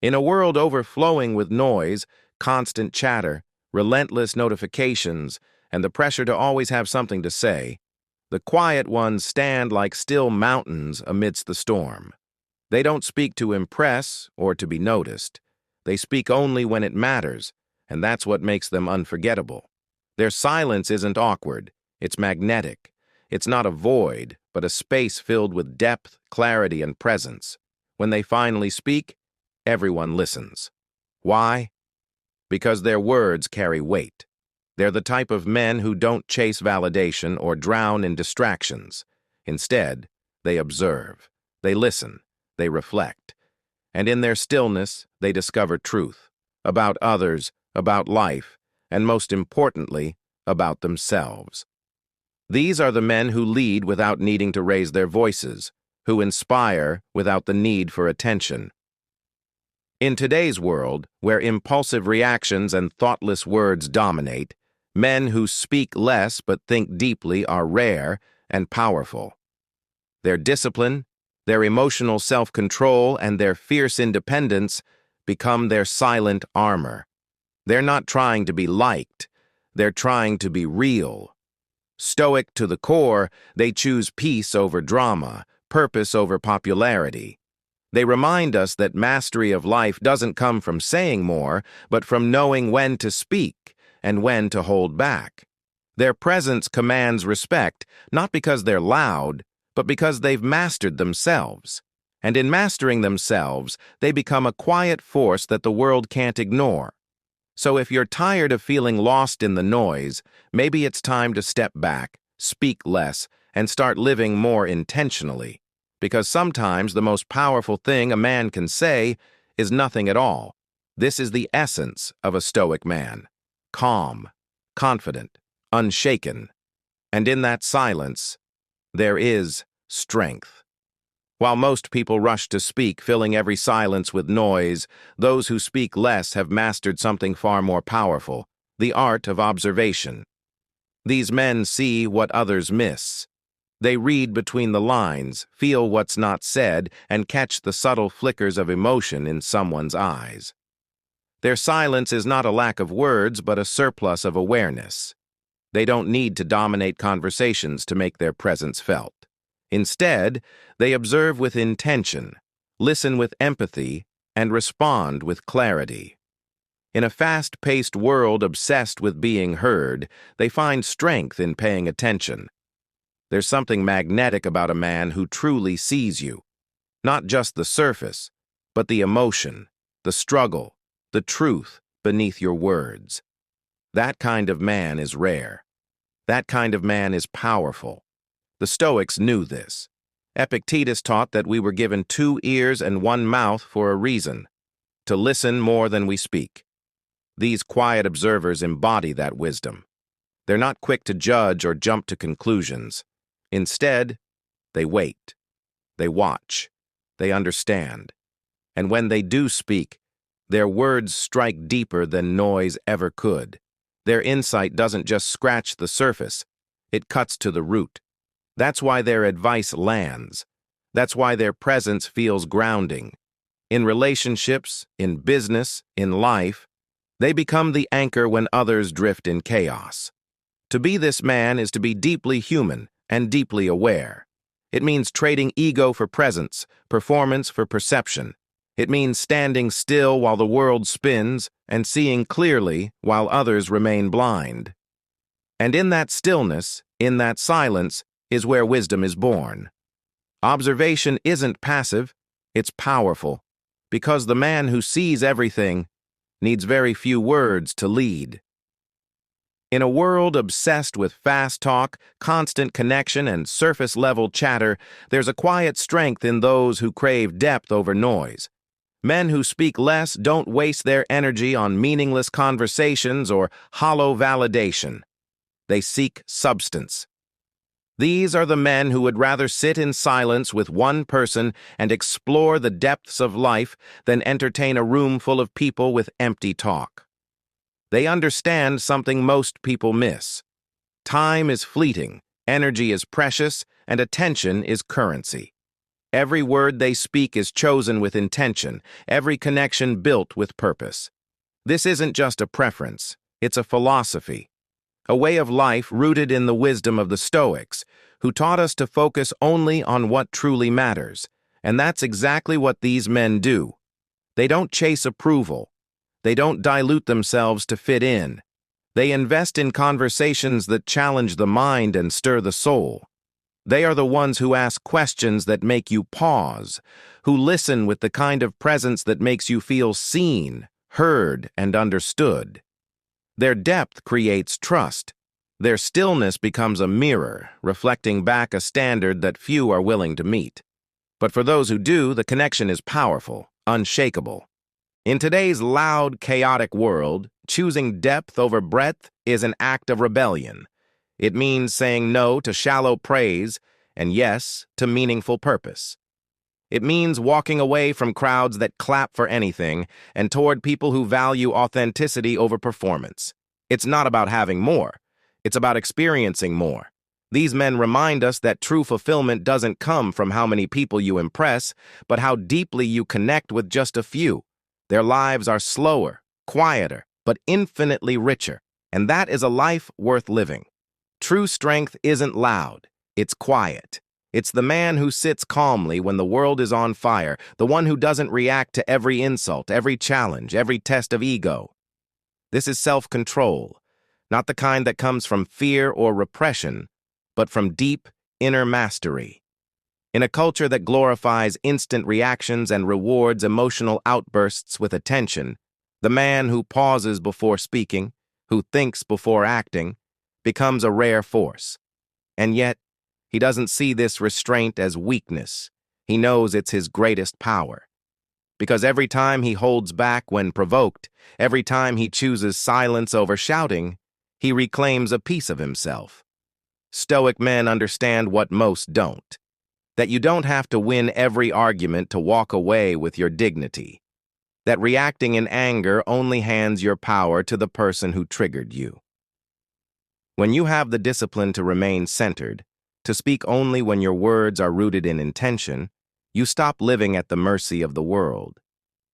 In a world overflowing with noise, constant chatter, relentless notifications, and the pressure to always have something to say, the quiet ones stand like still mountains amidst the storm. They don't speak to impress or to be noticed. They speak only when it matters, and that's what makes them unforgettable. Their silence isn't awkward, it's magnetic. It's not a void, but a space filled with depth, clarity, and presence. When they finally speak, everyone listens. Why? Because their words carry weight. They're the type of men who don't chase validation or drown in distractions. Instead, they observe, they listen, they reflect. And in their stillness, they discover truth about others, about life, and most importantly, about themselves. These are the men who lead without needing to raise their voices, who inspire without the need for attention. In today's world, where impulsive reactions and thoughtless words dominate, men who speak less but think deeply are rare and powerful. Their discipline, their emotional self-control, and their fierce independence become their silent armor. They're not trying to be liked, they're trying to be real. Stoic to the core, they choose peace over drama, purpose over popularity. They remind us that mastery of life doesn't come from saying more, but from knowing when to speak and when to hold back. Their presence commands respect, not because they're loud, but because they've mastered themselves. And in mastering themselves, they become a quiet force that the world can't ignore. So if you're tired of feeling lost in the noise, maybe it's time to step back, speak less, and start living more intentionally. Because sometimes the most powerful thing a man can say is nothing at all. This is the essence of a Stoic man. Calm, confident, unshaken. And in that silence, there is strength. While most people rush to speak, filling every silence with noise, those who speak less have mastered something far more powerful, the art of observation. These men see what others miss. They read between the lines, feel what's not said, and catch the subtle flickers of emotion in someone's eyes. Their silence is not a lack of words, but a surplus of awareness. They don't need to dominate conversations to make their presence felt. Instead, they observe with intention, listen with empathy, and respond with clarity. In a fast-paced world obsessed with being heard, they find strength in paying attention. There's something magnetic about a man who truly sees you. Not just the surface, but the emotion, the struggle, the truth beneath your words. That kind of man is rare. That kind of man is powerful. The Stoics knew this. Epictetus taught that we were given 2 ears and 1 mouth for a reason, to listen more than we speak. These quiet observers embody that wisdom. They're not quick to judge or jump to conclusions. Instead, they wait, they watch, they understand. And when they do speak, their words strike deeper than noise ever could. Their insight doesn't just scratch the surface, it cuts to the root. That's why their advice lands. That's why their presence feels grounding. In relationships, in business, in life, they become the anchor when others drift in chaos. To be this man is to be deeply human and deeply aware. It means trading ego for presence, performance for perception. It means standing still while the world spins and seeing clearly while others remain blind. And in that stillness, in that silence, is where wisdom is born. Observation isn't passive, it's powerful, because the man who sees everything needs very few words to lead. In a world obsessed with fast talk, constant connection, and surface-level chatter, there's a quiet strength in those who crave depth over noise. Men who speak less don't waste their energy on meaningless conversations or hollow validation. They seek substance. These are the men who would rather sit in silence with one person and explore the depths of life than entertain a room full of people with empty talk. They understand something most people miss. Time is fleeting, energy is precious, and attention is currency. Every word they speak is chosen with intention, every connection built with purpose. This isn't just a preference, it's a philosophy, a way of life rooted in the wisdom of the Stoics, who taught us to focus only on what truly matters. And that's exactly what these men do. They don't chase approval. They don't dilute themselves to fit in. They invest in conversations that challenge the mind and stir the soul. They are the ones who ask questions that make you pause, who listen with the kind of presence that makes you feel seen, heard, and understood. Their depth creates trust. Their stillness becomes a mirror, reflecting back a standard that few are willing to meet. But for those who do, the connection is powerful, unshakable. In today's loud, chaotic world, choosing depth over breadth is an act of rebellion. It means saying no to shallow praise and yes to meaningful purpose. It means walking away from crowds that clap for anything and toward people who value authenticity over performance. It's not about having more. It's about experiencing more. These men remind us that true fulfillment doesn't come from how many people you impress, but how deeply you connect with just a few. Their lives are slower, quieter, but infinitely richer, and that is a life worth living. True strength isn't loud, it's quiet. It's the man who sits calmly when the world is on fire, the one who doesn't react to every insult, every challenge, every test of ego. This is self-control, not the kind that comes from fear or repression, but from deep inner mastery. In a culture that glorifies instant reactions and rewards emotional outbursts with attention, the man who pauses before speaking, who thinks before acting, becomes a rare force. And yet, he doesn't see this restraint as weakness. He knows it's his greatest power. Because every time he holds back when provoked, every time he chooses silence over shouting, he reclaims a piece of himself. Stoic men understand what most don't. That you don't have to win every argument to walk away with your dignity. That reacting in anger only hands your power to the person who triggered you. When you have the discipline to remain centered, to speak only when your words are rooted in intention, you stop living at the mercy of the world.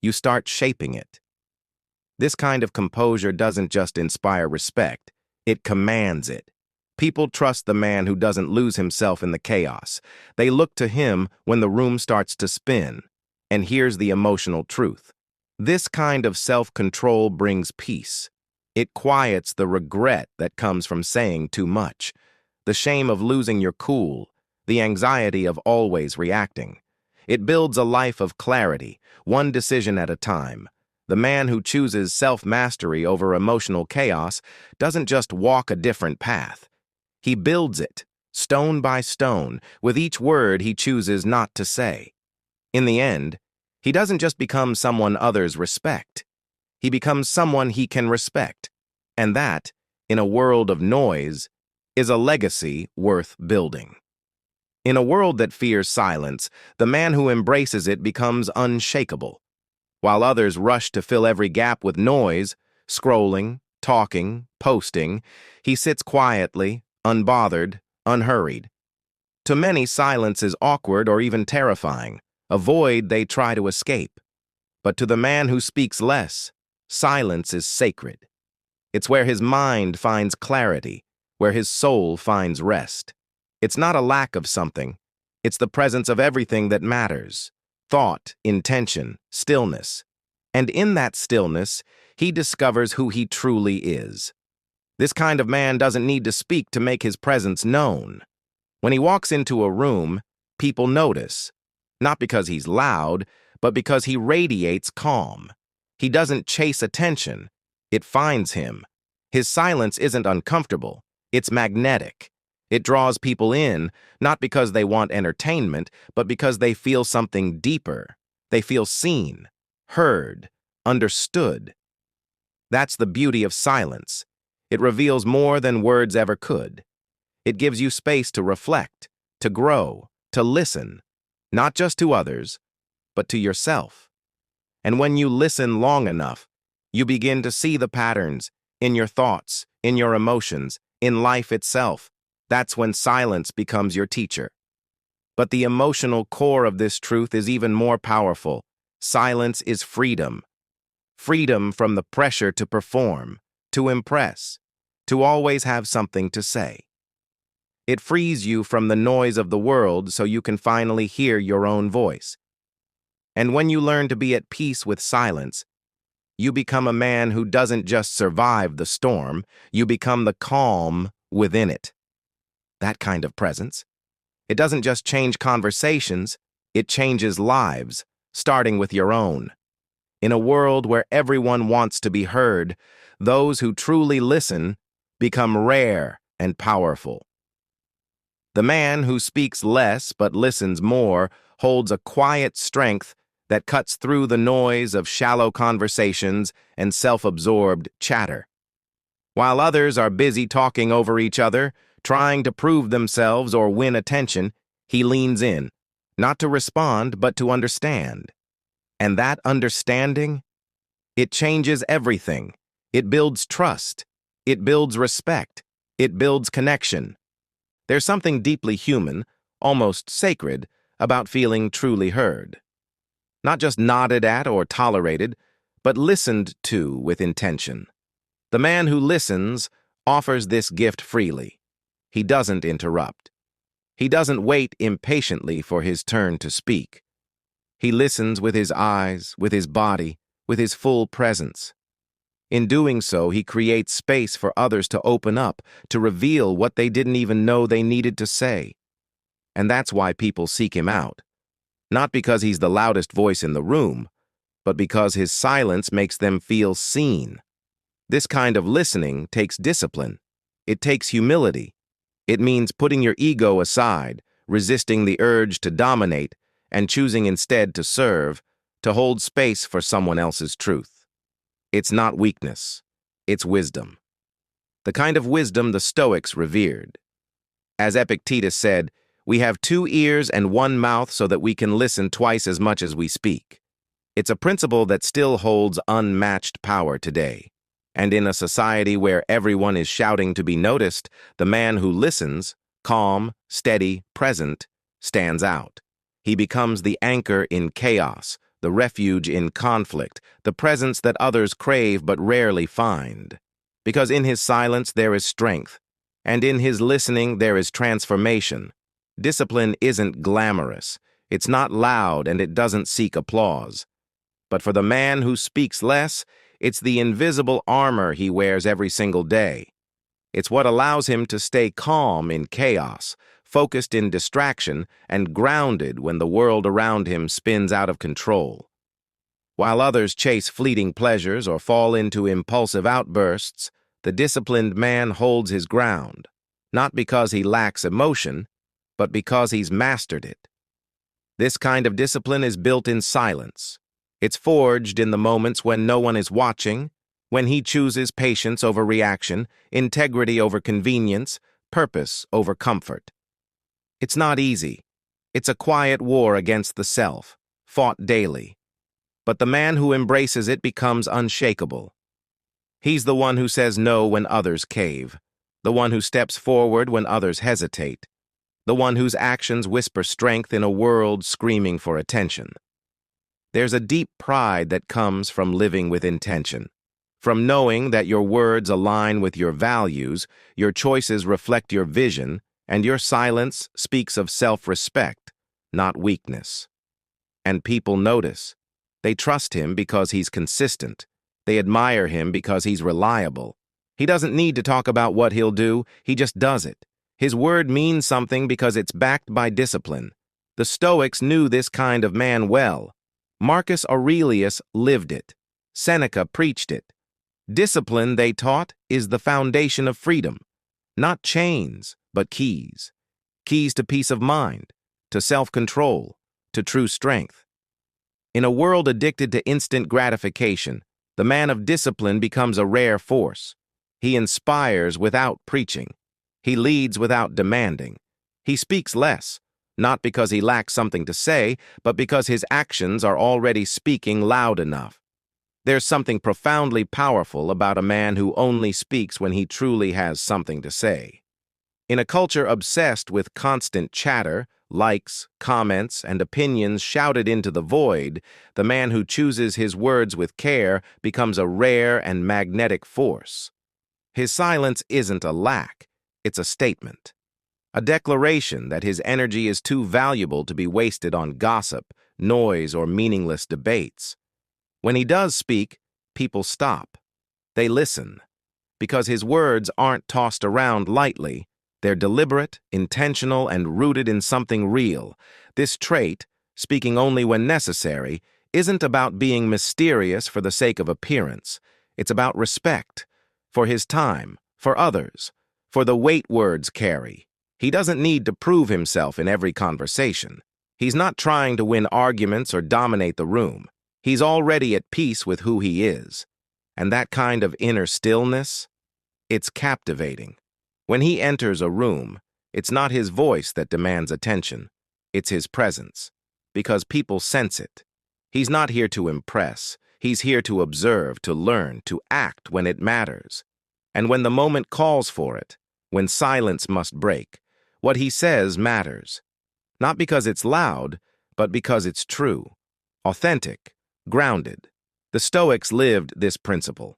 You start shaping it. This kind of composure doesn't just inspire respect, it commands it. People trust the man who doesn't lose himself in the chaos. They look to him when the room starts to spin. And here's the emotional truth. This kind of self-control brings peace. It quiets the regret that comes from saying too much, the shame of losing your cool, the anxiety of always reacting. It builds a life of clarity, one decision at a time. The man who chooses self-mastery over emotional chaos doesn't just walk a different path. He builds it, stone by stone, with each word he chooses not to say. In the end, he doesn't just become someone others respect. He becomes someone he can respect. And that, in a world of noise, is a legacy worth building. In a world that fears silence, the man who embraces it becomes unshakable. While others rush to fill every gap with noise, scrolling, talking, posting, he sits quietly, unbothered, unhurried. To many, silence is awkward or even terrifying, a void they try to escape. But to the man who speaks less, silence is sacred. It's where his mind finds clarity, where his soul finds rest. It's not a lack of something, it's the presence of everything that matters: thought, intention, stillness. And in that stillness, he discovers who he truly is. This kind of man doesn't need to speak to make his presence known. When he walks into a room, people notice, not because he's loud, but because he radiates calm. He doesn't chase attention, it finds him. His silence isn't uncomfortable, it's magnetic. It draws people in, not because they want entertainment, but because they feel something deeper. They feel seen, heard, understood. That's the beauty of silence. It reveals more than words ever could. It gives you space to reflect, to grow, to listen, not just to others, but to yourself. And when you listen long enough, you begin to see the patterns in your thoughts, in your emotions, in life itself. That's when silence becomes your teacher. But the emotional core of this truth is even more powerful. Silence is freedom. Freedom from the pressure to perform, to impress, to always have something to say. It frees you from the noise of the world so you can finally hear your own voice. And when you learn to be at peace with silence, you become a man who doesn't just survive the storm, you become the calm within it. That kind of presence. It doesn't just change conversations, it changes lives, starting with your own. In a world where everyone wants to be heard, those who truly listen become rare and powerful. The man who speaks less but listens more holds a quiet strength that cuts through the noise of shallow conversations and self-absorbed chatter. While others are busy talking over each other, trying to prove themselves or win attention, he leans in, not to respond, but to understand. And that understanding, it changes everything. It builds trust. It builds respect. It builds connection. There's something deeply human, almost sacred, about feeling truly heard. Not just nodded at or tolerated, but listened to with intention. The man who listens offers this gift freely. He doesn't interrupt. He doesn't wait impatiently for his turn to speak. He listens with his eyes, with his body, with his full presence. In doing so, he creates space for others to open up, to reveal what they didn't even know they needed to say. And that's why people seek him out. Not because he's the loudest voice in the room, but because his silence makes them feel seen. This kind of listening takes discipline. It takes humility. It means putting your ego aside, resisting the urge to dominate, and choosing instead to serve, to hold space for someone else's truth. It's not weakness. It's wisdom. The kind of wisdom the Stoics revered. As Epictetus said, we have 2 ears and 1 mouth so that we can listen twice as much as we speak. It's a principle that still holds unmatched power today. And in a society where everyone is shouting to be noticed, the man who listens, calm, steady, present, stands out. He becomes the anchor in chaos, the refuge in conflict, the presence that others crave but rarely find. Because in his silence there is strength, and in his listening there is transformation. Discipline isn't glamorous, it's not loud, and it doesn't seek applause. But for the man who speaks less, it's the invisible armor he wears every single day. It's what allows him to stay calm in chaos, focused in distraction, and grounded when the world around him spins out of control. While others chase fleeting pleasures or fall into impulsive outbursts, the disciplined man holds his ground, not because he lacks emotion, but because he's mastered it. This kind of discipline is built in silence. It's forged in the moments when no one is watching, when he chooses patience over reaction, integrity over convenience, purpose over comfort. It's not easy. It's a quiet war against the self, fought daily. But the man who embraces it becomes unshakable. He's the one who says no when others cave, the one who steps forward when others hesitate, the one whose actions whisper strength in a world screaming for attention. There's a deep pride that comes from living with intention, from knowing that your words align with your values, your choices reflect your vision, and your silence speaks of self-respect, not weakness. And people notice. They trust him because he's consistent. They admire him because he's reliable. He doesn't need to talk about what he'll do, he just does it. His word means something because it's backed by discipline. The Stoics knew this kind of man well. Marcus Aurelius lived it. Seneca preached it. Discipline, they taught, is the foundation of freedom. Not chains, but keys. Keys to peace of mind, to self-control, to true strength. In a world addicted to instant gratification, the man of discipline becomes a rare force. He inspires without preaching. He leads without demanding. He speaks less, not because he lacks something to say, but because his actions are already speaking loud enough. There's something profoundly powerful about a man who only speaks when he truly has something to say. In a culture obsessed with constant chatter, likes, comments, and opinions shouted into the void, the man who chooses his words with care becomes a rare and magnetic force. His silence isn't a lack, it's a statement. A declaration that his energy is too valuable to be wasted on gossip, noise, or meaningless debates. When he does speak, people stop. They listen. Because his words aren't tossed around lightly, they're deliberate, intentional, and rooted in something real. This trait, speaking only when necessary, isn't about being mysterious for the sake of appearance. It's about respect, for his time, for others, for the weight words carry. He doesn't need to prove himself in every conversation. He's not trying to win arguments or dominate the room. He's already at peace with who he is. And that kind of inner stillness, it's captivating. When he enters a room, it's not his voice that demands attention. It's his presence. Because people sense it. He's not here to impress. He's here to observe, to learn, to act when it matters. And when the moment calls for it, when silence must break, what he says matters. Not because it's loud, but because it's true, authentic, grounded. The Stoics lived this principle.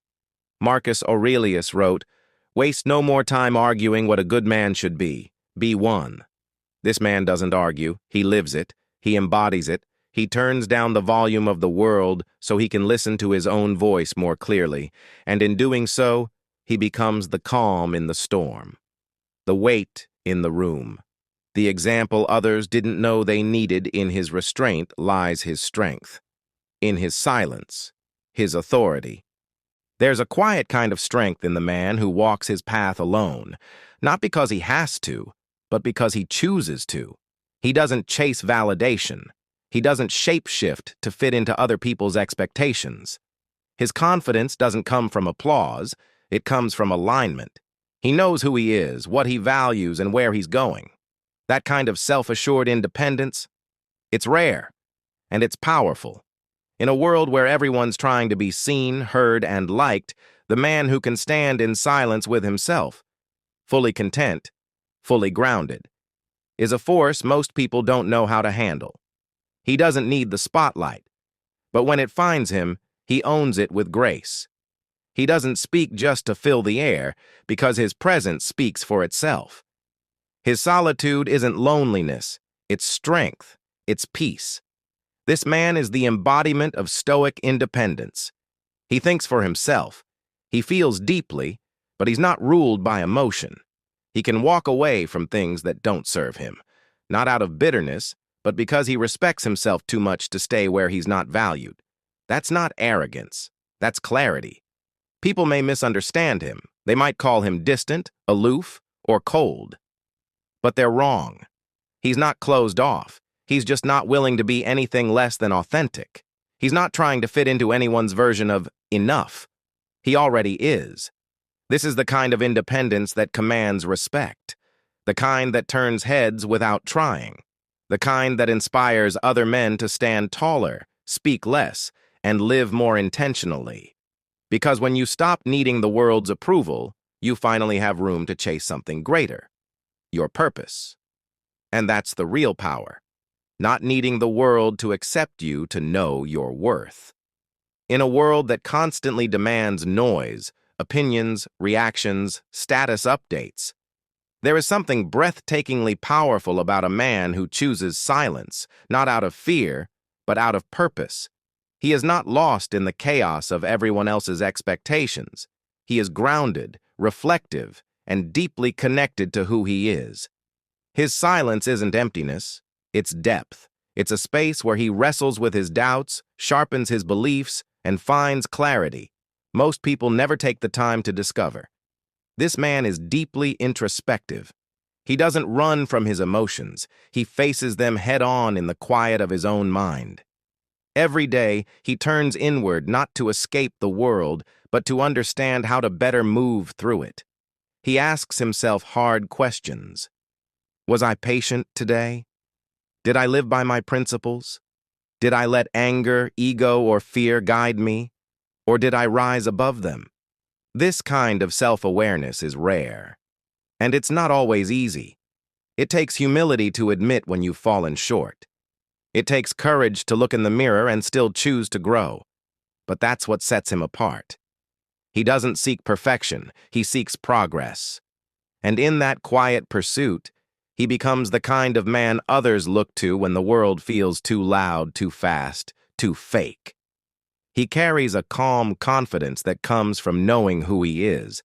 Marcus Aurelius wrote, "Waste no more time arguing what a good man should be. Be one." This man doesn't argue. He lives it. He embodies it. He turns down the volume of the world so he can listen to his own voice more clearly, and in doing so, he becomes the calm in the storm, the weight in the room. The example others didn't know they needed. In his restraint lies his strength. In his silence, his authority. There's a quiet kind of strength in the man who walks his path alone, not because he has to, but because he chooses to. He doesn't chase validation. He doesn't shape-shift to fit into other people's expectations. His confidence doesn't come from applause, it comes from alignment. He knows who he is, what he values, and where he's going. That kind of self-assured independence, it's rare, and it's powerful. In a world where everyone's trying to be seen, heard, and liked, the man who can stand in silence with himself, fully content, fully grounded, is a force most people don't know how to handle. He doesn't need the spotlight, but when it finds him, he owns it with grace. He doesn't speak just to fill the air, because his presence speaks for itself. His solitude isn't loneliness, it's strength, it's peace. This man is the embodiment of Stoic independence. He thinks for himself. He feels deeply, but he's not ruled by emotion. He can walk away from things that don't serve him, not out of bitterness, but because he respects himself too much to stay where he's not valued. That's not arrogance. That's clarity. People may misunderstand him. They might call him distant, aloof, or cold. But they're wrong. He's not closed off. He's just not willing to be anything less than authentic. He's not trying to fit into anyone's version of enough. He already is. This is the kind of independence that commands respect, the kind that turns heads without trying, the kind that inspires other men to stand taller, speak less, and live more intentionally. Because when you stop needing the world's approval, you finally have room to chase something greater, your purpose. And that's the real power. Not needing the world to accept you to know your worth. In a world that constantly demands noise, opinions, reactions, status updates, there is something breathtakingly powerful about a man who chooses silence, not out of fear, but out of purpose. He is not lost in the chaos of everyone else's expectations. He is grounded, reflective, and deeply connected to who he is. His silence isn't emptiness. It's depth. It's a space where he wrestles with his doubts, sharpens his beliefs, and finds clarity. Most people never take the time to discover. This man is deeply introspective. He doesn't run from his emotions. He faces them head-on in the quiet of his own mind. Every day, he turns inward not to escape the world, but to understand how to better move through it. He asks himself hard questions. Was I patient today? Did I live by my principles? Did I let anger, ego, or fear guide me? Or did I rise above them? This kind of self-awareness is rare. And it's not always easy. It takes humility to admit when you've fallen short. It takes courage to look in the mirror and still choose to grow. But that's what sets him apart. He doesn't seek perfection, he seeks progress. And in that quiet pursuit, he becomes the kind of man others look to when the world feels too loud, too fast, too fake. He carries a calm confidence that comes from knowing who he is,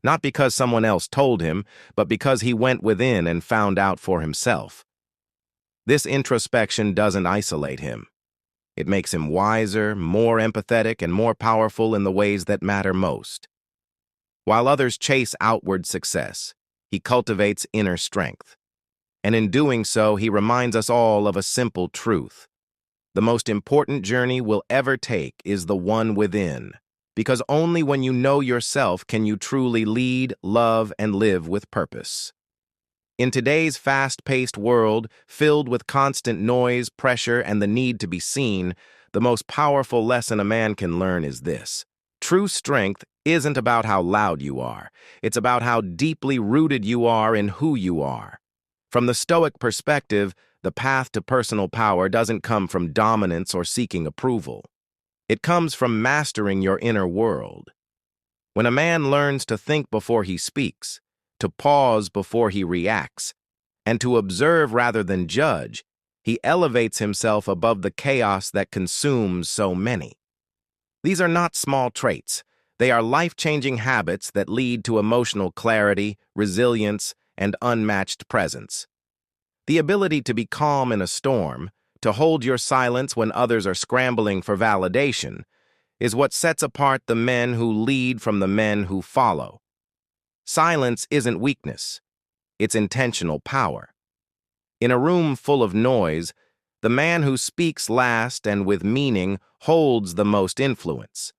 not because someone else told him, but because he went within and found out for himself. This introspection doesn't isolate him. It makes him wiser, more empathetic, and more powerful in the ways that matter most. While others chase outward success, he cultivates inner strength. And in doing so, he reminds us all of a simple truth. The most important journey we'll ever take is the one within, because only when you know yourself can you truly lead, love, and live with purpose. In today's fast-paced world, filled with constant noise, pressure, and the need to be seen, the most powerful lesson a man can learn is this. True strength isn't about how loud you are. It's about how deeply rooted you are in who you are. From the Stoic perspective, the path to personal power doesn't come from dominance or seeking approval. It comes from mastering your inner world. When a man learns to think before he speaks, to pause before he reacts, and to observe rather than judge, he elevates himself above the chaos that consumes so many. These are not small traits. They are life-changing habits that lead to emotional clarity, resilience, and unmatched presence. The ability to be calm in a storm, to hold your silence when others are scrambling for validation, is what sets apart the men who lead from the men who follow. Silence isn't weakness. It's intentional power. In a room full of noise, the man who speaks last and with meaning holds the most influence.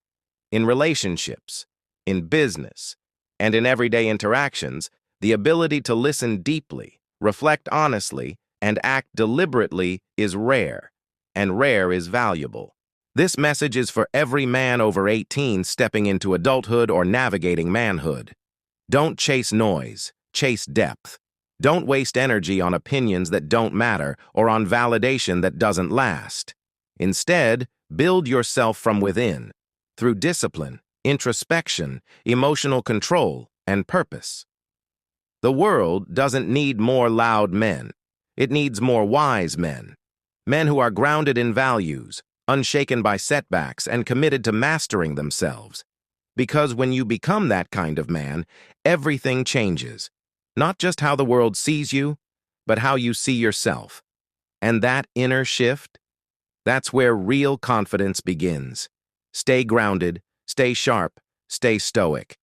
In relationships, in business, and in everyday interactions, the ability to listen deeply, reflect honestly, and act deliberately is rare, and rare is valuable. This message is for every man over 18 stepping into adulthood or navigating manhood. Don't chase noise, chase depth. Don't waste energy on opinions that don't matter or on validation that doesn't last. Instead, build yourself from within, through discipline, introspection, emotional control, and purpose. The world doesn't need more loud men. It needs more wise men. Men who are grounded in values, unshaken by setbacks, and committed to mastering themselves. Because when you become that kind of man, everything changes. Not just how the world sees you, but how you see yourself. And that inner shift, that's where real confidence begins. Stay grounded, stay sharp, stay stoic,